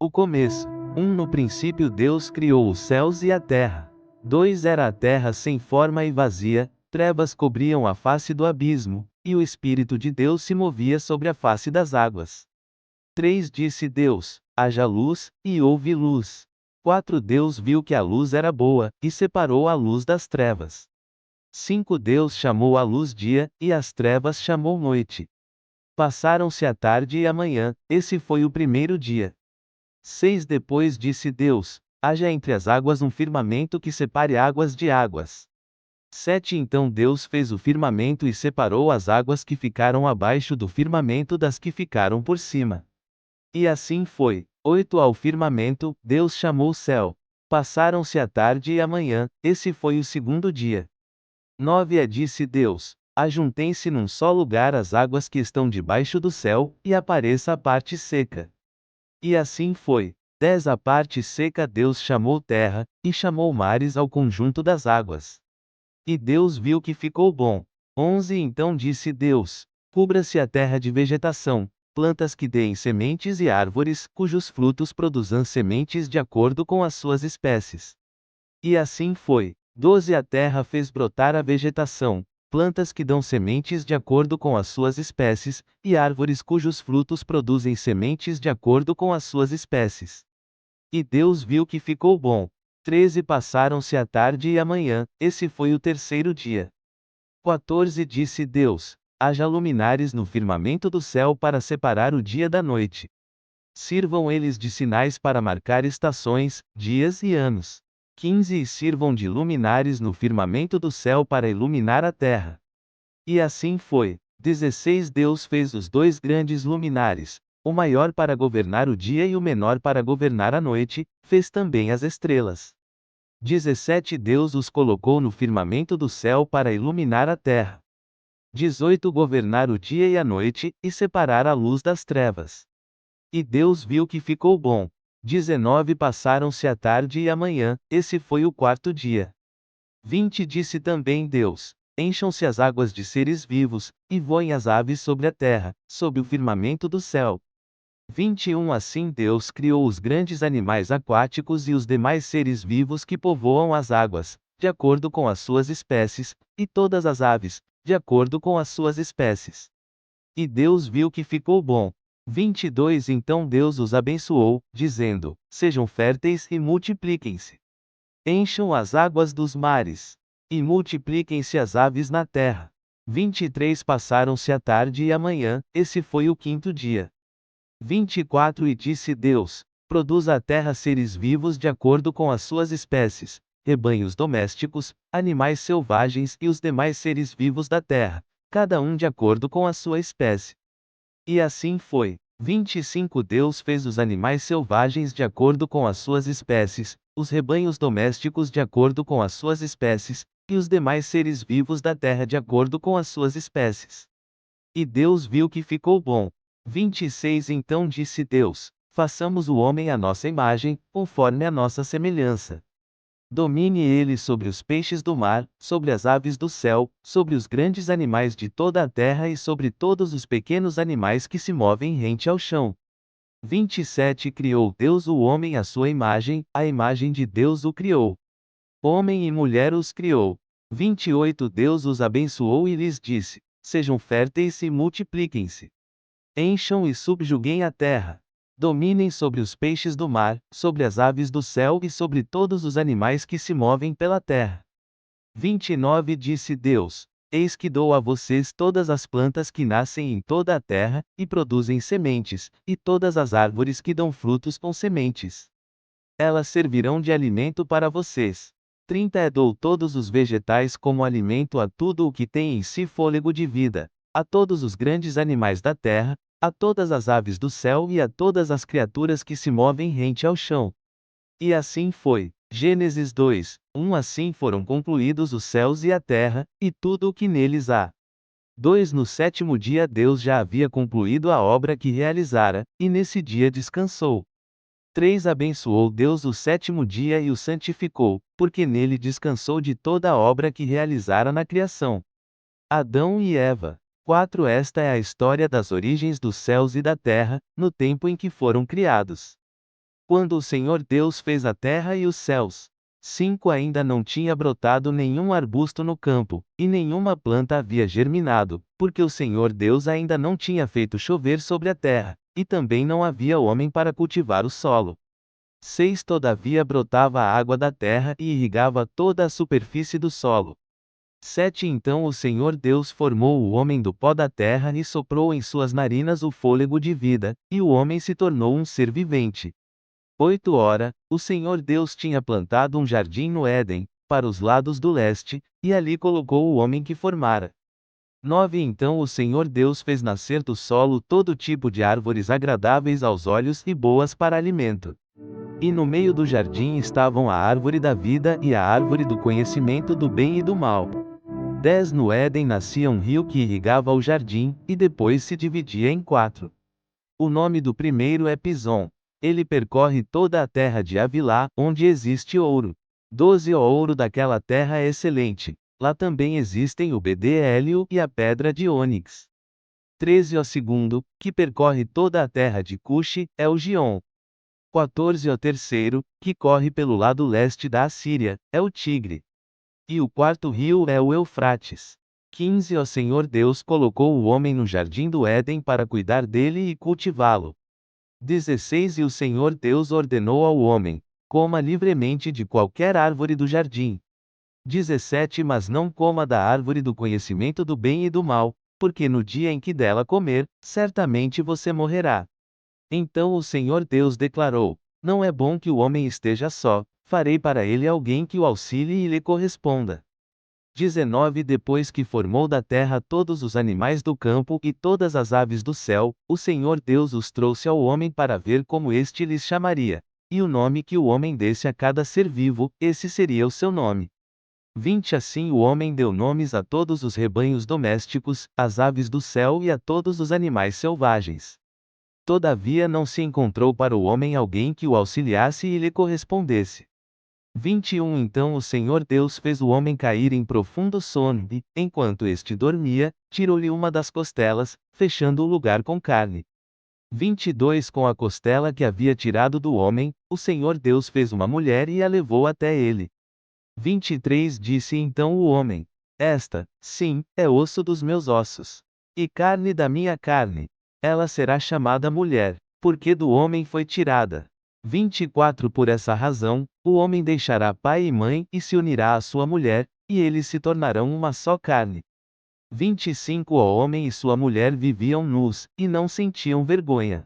O começo. 1. No princípio Deus criou os céus e a terra. 2. Era a terra sem forma e vazia, trevas cobriam a face do abismo, e o Espírito de Deus se movia sobre a face das águas. 3. Disse Deus: haja luz, e houve luz. 4. Deus viu que a luz era boa, e separou a luz das trevas. 5. Deus chamou a luz dia, e as trevas chamou noite. Passaram-se a tarde e a manhã, esse foi o primeiro dia. 6. Depois disse Deus: haja entre as águas um firmamento que separe águas de águas. 7. Então Deus fez o firmamento e separou as águas que ficaram abaixo do firmamento das que ficaram por cima. E assim foi. 8. Ao firmamento, Deus chamou céu. Passaram-se a tarde e a manhã, esse foi o segundo dia. 9. Disse Deus: ajuntem-se num só lugar as águas que estão debaixo do céu, e apareça a parte seca. E assim foi. 10. A parte seca Deus chamou terra, e chamou mares ao conjunto das águas. E Deus viu que ficou bom. 11. Então disse Deus: cubra-se a terra de vegetação, plantas que deem sementes e árvores, cujos frutos produzam sementes de acordo com as suas espécies. E assim foi. 12. A terra fez brotar a vegetação, plantas que dão sementes de acordo com as suas espécies, e árvores cujos frutos produzem sementes de acordo com as suas espécies. E Deus viu que ficou bom. 13. Passaram-se a tarde e a manhã, esse foi o terceiro dia. 14. Disse Deus: haja luminares no firmamento do céu para separar o dia da noite. Sirvam eles de sinais para marcar estações, dias e anos. 15. E sirvam de luminares no firmamento do céu para iluminar a terra. E assim foi. 16. Deus fez os dois grandes luminares, o maior para governar o dia e o menor para governar a noite, fez também as estrelas. 17. Deus os colocou no firmamento do céu para iluminar a terra. 18. Governar o dia e a noite, e separar a luz das trevas. E Deus viu que ficou bom. 19. Passaram-se a tarde e a manhã, esse foi o quarto dia. 20. Disse também Deus: encham-se as águas de seres vivos, e voem as aves sobre a terra, sob o firmamento do céu. 21. Assim Deus criou os grandes animais aquáticos e os demais seres vivos que povoam as águas, de acordo com as suas espécies, e todas as aves, de acordo com as suas espécies. E Deus viu que ficou bom. 22. Então Deus os abençoou, dizendo: sejam férteis e multipliquem-se. Encham as águas dos mares. E multipliquem-se as aves na terra. 23. Passaram-se a tarde e a manhã, esse foi o quinto dia. 24. E disse Deus: produza a terra seres vivos de acordo com as suas espécies, rebanhos domésticos, animais selvagens e os demais seres vivos da terra, cada um de acordo com a sua espécie. E assim foi. 25. Deus fez os animais selvagens de acordo com as suas espécies, os rebanhos domésticos de acordo com as suas espécies, e os demais seres vivos da terra de acordo com as suas espécies. E Deus viu que ficou bom. 26. Então disse Deus: façamos o homem à nossa imagem, conforme a nossa semelhança. Domine ele sobre os peixes do mar, sobre as aves do céu, sobre os grandes animais de toda a terra e sobre todos os pequenos animais que se movem rente ao chão. 27. Criou Deus o homem à sua imagem, a imagem de Deus o criou. Homem e mulher os criou. 28. Deus os abençoou e lhes disse: sejam férteis e multipliquem-se. Encham e subjuguem a terra. Dominem sobre os peixes do mar, sobre as aves do céu e sobre todos os animais que se movem pela terra. 29. Disse Deus: eis que dou a vocês todas as plantas que nascem em toda a terra, e produzem sementes, e todas as árvores que dão frutos com sementes. Elas servirão de alimento para vocês. 30. Dou todos os vegetais como alimento a tudo o que tem em si fôlego de vida, a todos os grandes animais da terra, a todas as aves do céu e a todas as criaturas que se movem rente ao chão. E assim foi. Gênesis 2, 1. Assim foram concluídos os céus e a terra, e tudo o que neles há. 2. No sétimo dia Deus já havia concluído a obra que realizara, e nesse dia descansou. 3. Abençoou Deus o sétimo dia e o santificou, porque nele descansou de toda a obra que realizara na criação. Adão e Eva. 4. Esta é a história das origens dos céus e da terra, no tempo em que foram criados. quando o Senhor Deus fez a terra e os céus. 5 Ainda não tinha brotado nenhum arbusto no campo, e nenhuma planta havia germinado, porque o Senhor Deus ainda não tinha feito chover sobre a terra, e também não havia homem para cultivar o solo. 6 Todavia brotava a água da terra e irrigava toda a superfície do solo. 7 Então o Senhor Deus formou o homem do pó da terra e soprou em suas narinas o fôlego de vida, e o homem se tornou um ser vivente. 8 Ora, o Senhor Deus tinha plantado um jardim no Éden, para os lados do leste, e ali colocou o homem que formara. 9 Então o Senhor Deus fez nascer do solo todo tipo de árvores agradáveis aos olhos e boas para alimento. E no meio do jardim estavam a árvore da vida e a árvore do conhecimento do bem e do mal. 10 No Éden nascia um rio que irrigava o jardim, e depois se dividia em 4. O nome do primeiro é Pison. Ele percorre toda a terra de Havilá, onde existe ouro. 12 O ouro daquela terra é excelente. Lá também existem o bedélio e a pedra de ônix. 13 O segundo, que percorre toda a terra de Cuxi, é o Gion. 14 O terceiro, que corre pelo lado leste da Assíria, é o Tigre. E o quarto rio é o Eufrates. 15 O Senhor Deus colocou o homem no jardim do Éden para cuidar dele e cultivá-lo. 16 E o Senhor Deus ordenou ao homem: coma livremente de qualquer árvore do jardim. 17 Mas não coma da árvore do conhecimento do bem e do mal, porque no dia em que dela comer, certamente você morrerá. Então o Senhor Deus declarou: não é bom que o homem esteja só, farei para ele alguém que o auxilie e lhe corresponda. 19 Depois que formou da terra todos os animais do campo e todas as aves do céu, o Senhor Deus os trouxe ao homem para ver como este lhes chamaria. E o nome que o homem desse a cada ser vivo, esse seria o seu nome. 20 Assim o homem deu nomes a todos os rebanhos domésticos, às aves do céu e a todos os animais selvagens. Todavia não se encontrou para o homem alguém que o auxiliasse e lhe correspondesse. 21 Então o Senhor Deus fez o homem cair em profundo sono e, enquanto este dormia, tirou-lhe uma das costelas, fechando o lugar com carne. 22 Com a costela que havia tirado do homem, o Senhor Deus fez uma mulher e a levou até ele. 23 Disse então o homem: esta, sim, é osso dos meus ossos, e carne da minha carne. Ela será chamada mulher, porque do homem foi tirada. 24 Por essa razão, o homem deixará pai e mãe e se unirá à sua mulher, e eles se tornarão uma só carne. 25 O homem e sua mulher viviam nus, e não sentiam vergonha.